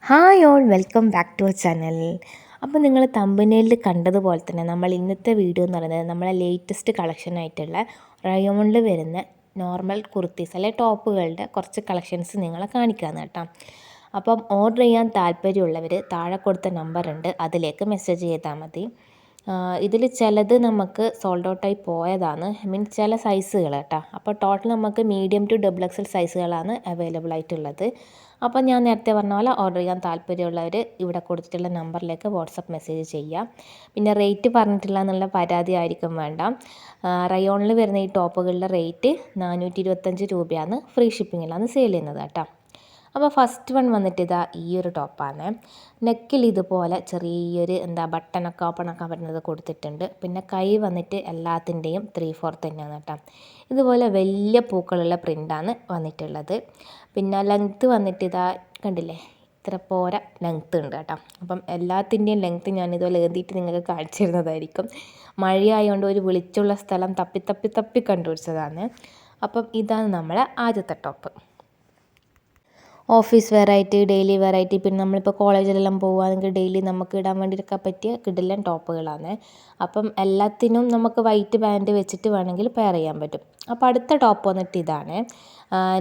Hi all, welcome back to our channel. അപ്പോൾ നിങ്ങൾ തമ്പനയിലിൽ കണ്ടതുപോലെ തന്നെ നമ്മൾ ഇന്നത്തെ വീഡിയോ എന്ന് പറയുന്നത് നമ്മളെ ലേറ്റസ്റ്റ് കളക്ഷൻ ആയിട്ടുള്ള റയോണിൽ വരുന്ന നോർമൽ കുർത്തീസ് അല്ലെ ടോപ്പുകളുടെ കുറച്ച് കളക്ഷൻസ് നിങ്ങളെ കാണിക്കാമെന്ന് കേട്ടോ. അപ്പം ഓർഡർ ചെയ്യാൻ താല്പര്യമുള്ളവർ താഴെ കൊടുത്ത നമ്പർ ഉണ്ട്, അതിലേക്ക് മെസ്സേജ് ചെയ്താൽ മതി. ഇതിൽ ചിലത് നമുക്ക് സോൾഡ് ഔട്ടായി പോയതാണ്, ചില സൈസുകൾ കേട്ടോ. അപ്പോൾ ടോട്ടൽ നമുക്ക് മീഡിയം ടു ഡബിൾ എക്സൽ സൈസുകളാണ് അവൈലബിൾ ആയിട്ടുള്ളത്. അപ്പോൾ ഞാൻ നേരത്തെ പറഞ്ഞ പോലെ ഓർഡർ ചെയ്യാൻ താല്പര്യമുള്ളവർ ഇവിടെ കൊടുത്തിട്ടുള്ള നമ്പറിലേക്ക് വാട്സപ്പ് മെസ്സേജ് ചെയ്യാം. പിന്നെ റേറ്റ് പറഞ്ഞിട്ടില്ല എന്നുള്ള പരാതി ആയിരിക്കും വേണ്ട. റയോണിൽ വരുന്ന ഈ ടോപ്പുകളുടെ റേറ്റ് 425 രൂപയാണ്, ഫ്രീ ഷിപ്പിങ്ങിലാണ് സെയിൽ ചെയ്യുന്നത് കേട്ടോ. അപ്പോൾ ഫസ്റ്റ് വൺ വന്നിട്ട് ഇതാ ഈ ഒരു ടോപ്പാണ്. നെക്കിൽ ഇതുപോലെ ചെറിയൊരു ബട്ടണൊക്കെ ഓപ്പണാക്കാൻ പറ്റുന്നത് കൊടുത്തിട്ടുണ്ട്. പിന്നെ കൈ വന്നിട്ട് എല്ലാത്തിൻ്റെയും 3/4 തന്നെയാണ് കേട്ടോ. ഇതുപോലെ വലിയ പൂക്കളുള്ള പ്രിൻ്റാണ് വന്നിട്ടുള്ളത്. പിന്നെ ലെങ്ത്ത് വന്നിട്ട് ഇതാ കണ്ടില്ലേ, ഇത്ര പോര ലെങ്ത്ത് ഉണ്ട് കേട്ടോ. അപ്പം എല്ലാത്തിൻ്റെയും ലെങ്ത്ത് ഞാനിതുപോലെ എഴുതിയിട്ട് നിങ്ങൾക്ക് കാണിച്ചു തരുന്നതായിരിക്കും. മഴയായതുകൊണ്ട് ഒരു വെളിച്ചമുള്ള സ്ഥലം തപ്പി കണ്ടുപിടിച്ചതാണ്. അപ്പം ഇതാണ് നമ്മളെ ആദ്യത്തെ top. Office variety, daily variety, പിന്നെ നമ്മളിപ്പോൾ കോളേജിലെല്ലാം പോകുകയാണെങ്കിൽ ഡെയിലി നമുക്ക് ഇടാൻ വേണ്ടിയിട്ടൊക്കെ പറ്റിയ കിടിലൻ ടോപ്പുകളാണ്. അപ്പം എല്ലാത്തിനും നമുക്ക് വൈറ്റ് ബാൻഡ് വെച്ചിട്ട് വേണമെങ്കിൽ പെയർ ചെയ്യാൻ പറ്റും. അപ്പോൾ അടുത്ത ടോപ്പ് വന്നിട്ട് ഇതാണ്.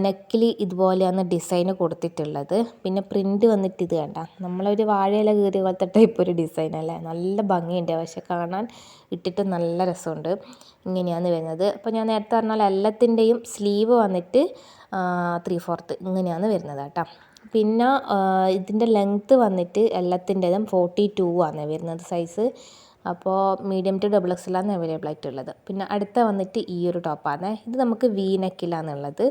നെക്കിൽ ഇതുപോലെയാണ് ഡിസൈന് കൊടുത്തിട്ടുള്ളത്. പിന്നെ പ്രിൻ്റ് വന്നിട്ട് ഇത് കണ്ട, നമ്മളൊരു വാഴയില കീറിയ പോലത്തെ ടൈപ്പ് ഒരു ഡിസൈൻ അല്ലേ, നല്ല ഭംഗിയുണ്ട്. പക്ഷെ കാണാൻ ഇട്ടിട്ട് നല്ല രസമുണ്ട്. ഇങ്ങനെയാണ് വരുന്നത്. അപ്പോൾ ഞാൻ നേരത്തെ പറഞ്ഞാൽ എല്ലാത്തിൻ്റെയും സ്ലീവ് വന്നിട്ട് 3/4 ഇങ്ങനെയാണ് വരുന്നത് കേട്ടോ. പിന്നെ ഇതിൻ്റെ ലെങ്ത്ത് വന്നിട്ട് എല്ലാത്തിൻ്റെതും 42 ആണ് വരുന്നത് സൈസ്. അപ്പോൾ മീഡിയം ടു ഡബിൾ എക്സലാണ് അവൈലബിൾ ആയിട്ടുള്ളത്. പിന്നെ അടുത്ത വന്നിട്ട് ഈ ഒരു ടോപ്പാണ്. ഇത് നമുക്ക് വി നെക്കിലാണുള്ളത്.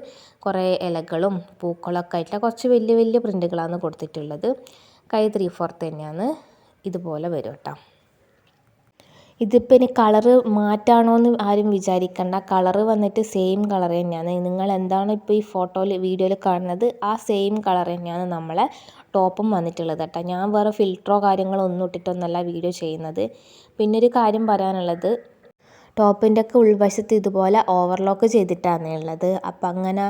കുറേ ഇലകളും പൂക്കളൊക്കെ ആയിട്ടുള്ള കുറച്ച് വലിയ വലിയ പ്രിൻ്റുകളാണ് കൊടുത്തിട്ടുള്ളത്. കൈ 3/4 തന്നെയാണ്, ഇതുപോലെ വരും കേട്ടോ. ഇതിപ്പോൾ ഇനി കളറ് മാറ്റാണോ എന്ന് ആരും വിചാരിക്കണ്ട. കളറ് വന്നിട്ട് സെയിം കളർ തന്നെയാണ്. നിങ്ങൾ എന്താണ് ഇപ്പോൾ ഈ ഫോട്ടോയിൽ വീഡിയോയിൽ കാണുന്നത് ആ സെയിം കളർ തന്നെയാണ് നമ്മളെ ടോപ്പും വന്നിട്ടുള്ളത് കേട്ടോ. ഞാൻ വേറെ ഫിൽറ്ററോ കാര്യങ്ങളോ ഒന്നും ഇട്ടിട്ടൊന്നുമല്ല വീഡിയോ ചെയ്യുന്നത്. പിന്നെ ഒരു കാര്യം പറയാനുള്ളത്, ടോപ്പിൻ്റെ ഒക്കെ ഉൾവശത്ത് ഇതുപോലെ ഓവർലോക്ക് ചെയ്തിട്ടാണ് ഉള്ളത്. അപ്പം അങ്ങനെ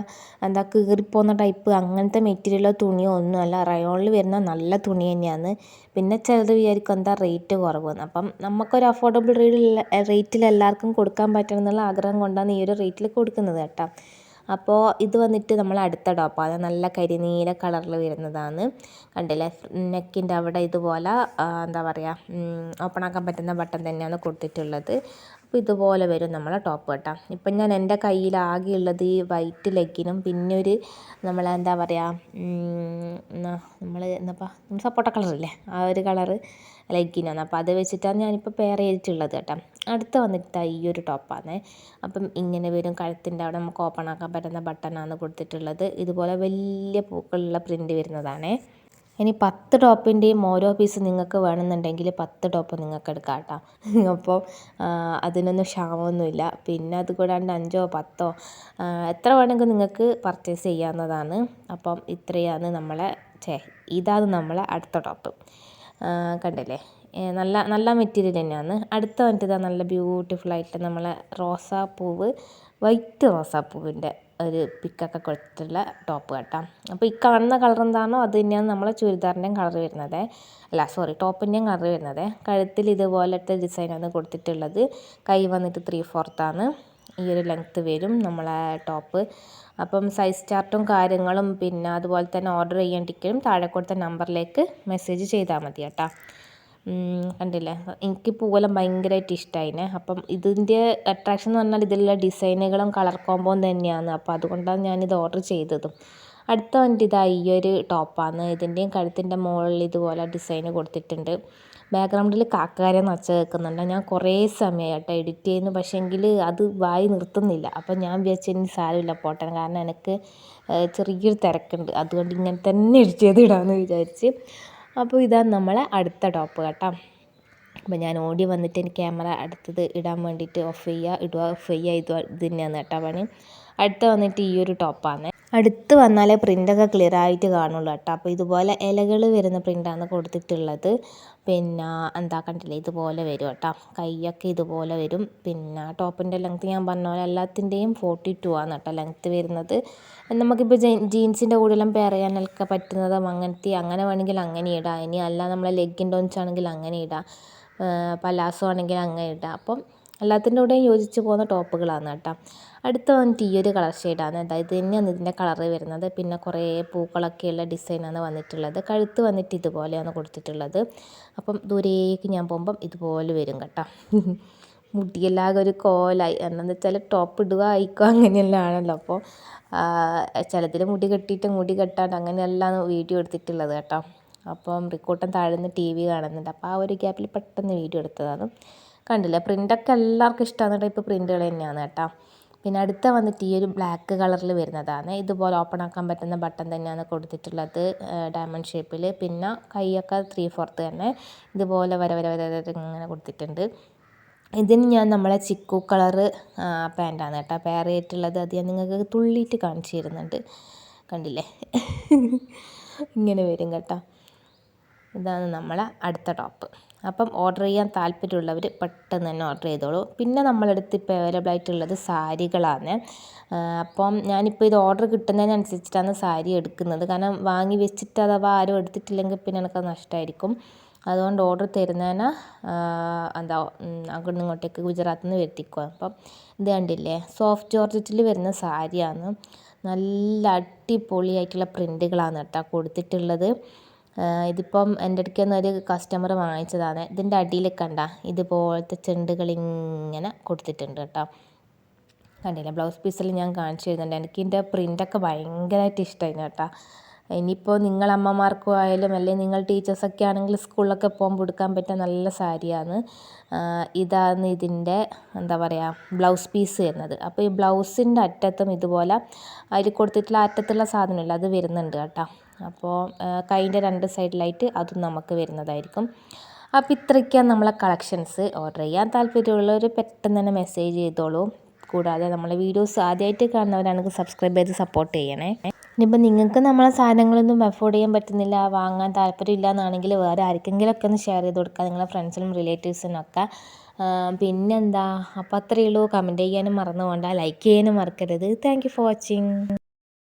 കീറിപ്പോകുന്ന ടൈപ്പ് അങ്ങനത്തെ മെറ്റീരിയലോ തുണിയോ ഒന്നുമല്ല. റയോണിൽ വരുന്ന നല്ല തുണി തന്നെയാണ്. പിന്നെ ചിലത് വിചാരിക്കും റേറ്റ് കുറവെന്ന്. അപ്പം നമുക്കൊരു അഫോർഡബിൾ റേറ്റിൽ എല്ലാവർക്കും കൊടുക്കാൻ പറ്റണം എന്നുള്ള ആഗ്രഹം കൊണ്ടാണ് ഈ ഒരു റേറ്റിൽ കൊടുക്കുന്നത് കേട്ടോ. അപ്പോൾ ഇത് വന്നിട്ട് നമ്മൾ അടുത്ത ടോപ്പാണ്. നല്ല കരിനീല കളറിൽ വരുന്നതാണ്. കണ്ടില്ലേ, നെക്കിൻ്റെ അവിടെ ഇതുപോലെ ഓപ്പൺ ആക്കാൻ പറ്റുന്ന ബട്ടൺ തന്നെയാണ് കൊടുത്തിട്ടുള്ളത്. അപ്പോൾ ഇതുപോലെ വരും നമ്മളെ ടോപ്പ് കേട്ടോ. ഇപ്പം ഞാൻ എൻ്റെ കയ്യിൽ ആകെയുള്ളത് ഈ വൈറ്റ് ലെഗിനും പിന്നെ ഒരു നമ്മൾ സപ്പോട്ട കളറില്ലേ ആ ഒരു കളറ് ലെഗിനാണ്. അപ്പോൾ അത് വെച്ചിട്ടാണ് ഞാനിപ്പോൾ പെയർ ചെയ്തിട്ടുള്ളത് കേട്ടോ. അടുത്ത വന്നിട്ട് ഈ ഒരു ടോപ്പാണ്. അപ്പം ഇങ്ങനെ വരും. കഴുത്തിൻ്റെ അവിടെ നമുക്ക് ഓപ്പൺ ആക്കാൻ പറ്റുന്ന ബട്ടണാണ് കൊടുത്തിട്ടുള്ളത്. ഇതുപോലെ വലിയ പൂക്കളുള്ള പ്രിൻ്റ് വരുന്നതാണ്. ഇനി 10 ടോപ്പിൻ്റെയും ഓരോ പീസ് നിങ്ങൾക്ക് വേണമെന്നുണ്ടെങ്കിൽ 10 ടോപ്പ് നിങ്ങൾക്ക് എടുക്കാം കേട്ടോ. അപ്പോൾ അതിനൊന്നും ക്ഷാമമൊന്നുമില്ല. പിന്നെ അത് കൂടാണ്ട് 5 10 എത്ര വേണമെങ്കിൽ നിങ്ങൾക്ക് പർച്ചേസ് ചെയ്യാവുന്നതാണ്. അപ്പം ഇത്രയാണ് ഇതാണ് നമ്മളെ അടുത്ത ടോപ്പ്. കണ്ടില്ലേ, നല്ല നല്ല മെറ്റീരിയൽ തന്നെയാണ്. അടുത്ത വന്നിട്ട് നല്ല ബ്യൂട്ടിഫുൾ ആയിട്ട് നമ്മളെ റോസാപ്പൂവ്, വൈറ്റ് റോസാപ്പൂവിൻ്റെ ഒരു പിക്കൊക്കെ കൊടുത്തിട്ടുള്ള ടോപ്പ് കേട്ടോ. അപ്പോൾ ഈ കാണുന്ന കളർ എന്താണോ അത് തന്നെയാണ് നമ്മളെ ചുരിദാറിൻ്റെയും കളർ വരുന്നത്. ടോപ്പിൻ്റെയും കളർ വരുന്നത്. കഴുത്തിൽ ഇതുപോലത്തെ ഡിസൈനാണ് കൊടുത്തിട്ടുള്ളത്. കൈ വന്നിട്ട് 3/4 ആണ്. ഈ ഒരു ലെങ്ത്ത് വരും നമ്മളെ ടോപ്പ്. അപ്പം സൈസ് ചാർട്ടും കാര്യങ്ങളും പിന്നെ അതുപോലെ തന്നെ ഓർഡർ ചെയ്യാൻ ടിക്കറ്റും താഴെ കൊടുത്ത നമ്പറിലേക്ക് മെസ്സേജ് ചെയ്താൽ മതി കേട്ടോ. കണ്ടില്ലേ, എനിക്ക് പൂവെല്ലാം ഭയങ്കരമായിട്ട് ഇഷ്ടമായിനെ. അപ്പം ഇതിൻ്റെ അട്രാക്ഷൻ എന്ന് പറഞ്ഞാൽ ഇതിലുള്ള ഡിസൈനുകളും കളർ കോമ്പോയും തന്നെയാണ്. അപ്പോൾ അതുകൊണ്ടാണ് ഞാനിത് ഓർഡർ ചെയ്തതും. അടുത്ത വന്നിട്ട് ഇതാ ഈ ഒരു ടോപ്പാണ്. ഇതിൻ്റെയും കഴുത്തിൻ്റെ മുകളിൽ ഇതുപോലെ ഡിസൈൻ കൊടുത്തിട്ടുണ്ട്. ബാക്ക്ഗ്രൗണ്ടിൽ കാക്കാരെന്ന് ഒച്ച കേൾക്കുന്നുണ്ട്. ഞാൻ കുറേ സമയമായി കേട്ടോ എഡിറ്റ് ചെയ്യുന്നു, പക്ഷേങ്കിൽ അത് വായി നിർത്തുന്നില്ല. അപ്പം ഞാൻ വിചാരിച്ചു ഇനി സാരമില്ല പോട്ടെ, കാരണം എനിക്ക് ചെറിയൊരു തിരക്കുണ്ട്, അതുകൊണ്ട് ഇങ്ങനെ തന്നെ എഡിറ്റ് ചെയ്തിടാമെന്ന് വിചാരിച്ച്. അപ്പോൾ ഇതാണ് നമ്മളെ അടുത്ത ടോപ്പ് കേട്ടോ. അപ്പോൾ ഞാൻ ഓടി വന്നിട്ട് എനിക്ക് ക്യാമറ അടുത്തത് ഇടാൻ വേണ്ടിയിട്ട് ഓഫ് ചെയ്യുക, ഇടുക, ഓഫ് ചെയ്യുക, ഇത് തന്നെയാണ് കേട്ടോ പണി. അടുത്ത വന്നിട്ട് ഈ ഒരു ടോപ്പാണ്. അടുത്ത് വന്നാലേ പ്രിൻ്റൊക്കെ ക്ലിയർ ആയിട്ട് കാണുള്ളൂ കേട്ടോ. അപ്പോൾ ഇതുപോലെ ഇലകൾ വരുന്ന പ്രിൻ്റാണ് കൊടുത്തിട്ടുള്ളത്. പിന്നെ എന്താ കണ്ടില്ലേ, ഇതുപോലെ വരും കേട്ടോ. കൈയൊക്കെ ഇതുപോലെ വരും. പിന്നെ ടോപ്പിൻ്റെ ലെങ്ത്ത് ഞാൻ പറഞ്ഞ പോലെ എല്ലാത്തിൻ്റെയും 42 ആണ് കേട്ടോ ലെങ്ത്ത് വരുന്നത്. നമുക്കിപ്പോൾ ജീൻസിൻ്റെ കൂടെയെല്ലാം പെയർ ചെയ്യാനൊക്കെ പറ്റുന്നതും അങ്ങനത്തെ അങ്ങനെ വേണമെങ്കിൽ അങ്ങനെ ഇടാം. ഇനി അല്ല നമ്മളെ ലെഗിൻ്റെ ഒന്നിച്ചാണെങ്കിൽ അങ്ങനെ ഇടാം, പലാസോ ആണെങ്കിൽ അങ്ങനെ ഇടാം. അപ്പം എല്ലാത്തിൻ്റെ കൂടെയും യോജിച്ച് പോകുന്ന ടോപ്പുകളാണ് കേട്ടോ. അടുത്ത വന്നിട്ട് ഈ ഒരു കളർ ഷെയ്ഡാണ്. അതായത് തന്നെയാണ് ഇതിൻ്റെ കളറ് വരുന്നത്. പിന്നെ കുറേ പൂക്കളൊക്കെയുള്ള ഡിസൈനാണ് വന്നിട്ടുള്ളത്. കഴുത്ത് വന്നിട്ട് ഇതുപോലെയാണ് കൊടുത്തിട്ടുള്ളത്. അപ്പം ദൂരേക്ക് ഞാൻ പോകുമ്പം ഇതുപോലെ വരും കേട്ടോ. മുടിയെല്ലാം ഒരു കോലായി, എന്താണെന്ന് വെച്ചാൽ ടോപ്പ് ഇടുക അയക്കുക അങ്ങനെയെല്ലാം ആണല്ലോ. അപ്പോൾ ചിലതിൽ മുടി കെട്ടിയിട്ട് മുടി കെട്ടാണ്ട് അങ്ങനെയെല്ലാം വീഡിയോ എടുത്തിട്ടുള്ളത് കേട്ടോ. അപ്പം റിക്കോട്ടൻ താഴ്ന്ന് TV കാണുന്നുണ്ട്. അപ്പോൾ ആ ഒരു ഗ്യാപ്പിൽ പെട്ടെന്ന് വീഡിയോ എടുത്തതാണ്. കണ്ടില്ലേ, പ്രിൻ്റൊക്കെ എല്ലാവർക്കും ഇഷ്ടമാണ് ടൈപ്പ് പ്രിൻ്റുകൾ തന്നെയാണ് കേട്ടോ. പിന്നെ അടുത്ത വന്നിട്ട് ഈ ഒരു ബ്ലാക്ക് കളറിൽ വരുന്നതാണ്. ഇതുപോലെ ഓപ്പൺ ആക്കാൻ പറ്റുന്ന ബട്ടൺ തന്നെയാണ് കൊടുത്തിട്ടുള്ളത്, ഡയമണ്ട് ഷേപ്പിൽ. പിന്നെ കൈയൊക്കെ 3/4 തന്നെ ഇതുപോലെ വര വര വര വര ഇങ്ങനെ കൊടുത്തിട്ടുണ്ട്. ഇതിന് ഞാൻ നമ്മളെ ചിക്കു കളറ് പാൻറ്റാണ് കേട്ടോ പെയർ ചെയ്തിട്ടുള്ളത്. അത് ഞാൻ നിങ്ങൾക്ക് തുള്ളിയിട്ട് കാണിച്ചു തരുന്നുണ്ട്. കണ്ടില്ലേ, ഇങ്ങനെ വരും കേട്ടോ. ഇതാണ് നമ്മളെ അടുത്ത ടോപ്പ്. അപ്പം ഓർഡർ ചെയ്യാൻ താല്പര്യമുള്ളവർ പെട്ടെന്ന് തന്നെ ഓർഡർ ചെയ്തോളൂ. പിന്നെ നമ്മളടുത്ത് ഇപ്പോൾ അവൈലബിൾ ആയിട്ടുള്ളത് സാരികളാണ്. അപ്പം ഞാനിപ്പോൾ ഇത് ഓർഡർ കിട്ടുന്നതിനനുസരിച്ചിട്ടാണ് സാരി എടുക്കുന്നത്. കാരണം വാങ്ങി വെച്ചിട്ട് അഥവാ ആരും എടുത്തിട്ടില്ലെങ്കിൽ പിന്നെ എനിക്കത് നഷ്ടമായിരിക്കും. അതുകൊണ്ട് ഓർഡർ തരുന്നതിന് എന്താ അങ്ങോട്ടും ഇങ്ങോട്ടേക്ക് ഗുജറാത്തിൽ നിന്ന് വരുത്തിക്കുക. അപ്പം ഇത് കണ്ടില്ലേ, സോഫ്റ്റ് ജോർജറ്റിൽ വരുന്ന സാരിയാണ്. നല്ല അടിപൊളിയായിട്ടുള്ള പ്രിൻ്റുകളാണ് കേട്ടോ കൊടുത്തിട്ടുള്ളത്. ഇതിപ്പം എൻ്റെ അടുക്കൽ നിന്ന് ഒരു കസ്റ്റമർ വാങ്ങിച്ചതാണ്. ഇതിൻ്റെ അടിയിൽ കണ്ട ഇതുപോലത്തെ ചെണ്ടുകൾ ഇങ്ങനെ കൊടുത്തിട്ടുണ്ട് കേട്ടോ. കണ്ടില്ലേ, ബ്ലൗസ് പീസിൽ ഞാൻ കാണിച്ചു തരുന്നുണ്ട്. എനിക്ക് ഇതിൻ്റെ പ്രിൻ്റൊക്കെ ഭയങ്കരമായിട്ട് ഇഷ്ടമായിരുന്നു കേട്ടോ. ഇനിയിപ്പോൾ നിങ്ങൾ അമ്മമാർക്കും ആയാലും അല്ലെങ്കിൽ നിങ്ങൾ ടീച്ചേഴ്സൊക്കെ ആണെങ്കിൽ സ്കൂളിലൊക്കെ പോകുമ്പോൾ എടുക്കാൻ പറ്റിയ നല്ല സാരിയാണ്. ഇതാണ് ഇതിൻ്റെ എന്താ പറയുക ബ്ലൗസ് പീസ് വരുന്നത്. അപ്പോൾ ഈ ബ്ലൗസിൻ്റെ അറ്റത്തും ഇതുപോലെ അതിൽ കൊടുത്തിട്ടുള്ള അറ്റത്തുള്ള സാധനമില്ല, അത് വരുന്നുണ്ട് കേട്ടോ. അപ്പോൾ കൈൻ്റെ 2 സൈഡിലായിട്ട് അതും നമുക്ക് വരുന്നതായിരിക്കും. അപ്പോൾ ഇത്രയ്ക്കാണ് നമ്മളെ കളക്ഷൻസ്. ഓർഡർ ചെയ്യാൻ താല്പര്യമുള്ളവർ പെട്ടെന്ന് തന്നെ മെസ്സേജ് ചെയ്തോളൂ. കൂടാതെ നമ്മളെ വീഡിയോസ് ആദ്യമായിട്ട് കാണുന്നവരാണെങ്കിൽ സബ്സ്ക്രൈബ് ചെയ്ത് സപ്പോർട്ട് ചെയ്യണേ. ഇനിയിപ്പോൾ നിങ്ങൾക്ക് നമ്മളെ സാധനങ്ങളൊന്നും അഫോർഡ് ചെയ്യാൻ പറ്റുന്നില്ല, വാങ്ങാൻ താല്പര്യമില്ല എന്നാണെങ്കിൽ വേറെ ആർക്കെങ്കിലുമൊക്കെ ഒന്ന് ഷെയർ ചെയ്ത് കൊടുക്കുക, നിങ്ങളെ ഫ്രണ്ട്സിനും റിലേറ്റീവ്സിനൊക്കെ. പിന്നെന്താ, അപ്പോൾ അത്രയേ ഉള്ളൂ. കമൻറ്റ് ചെയ്യാനും മറന്നു പോകണ്ട, ലൈക്ക് ചെയ്യാനും മറക്കരുത്. Thank you for watching.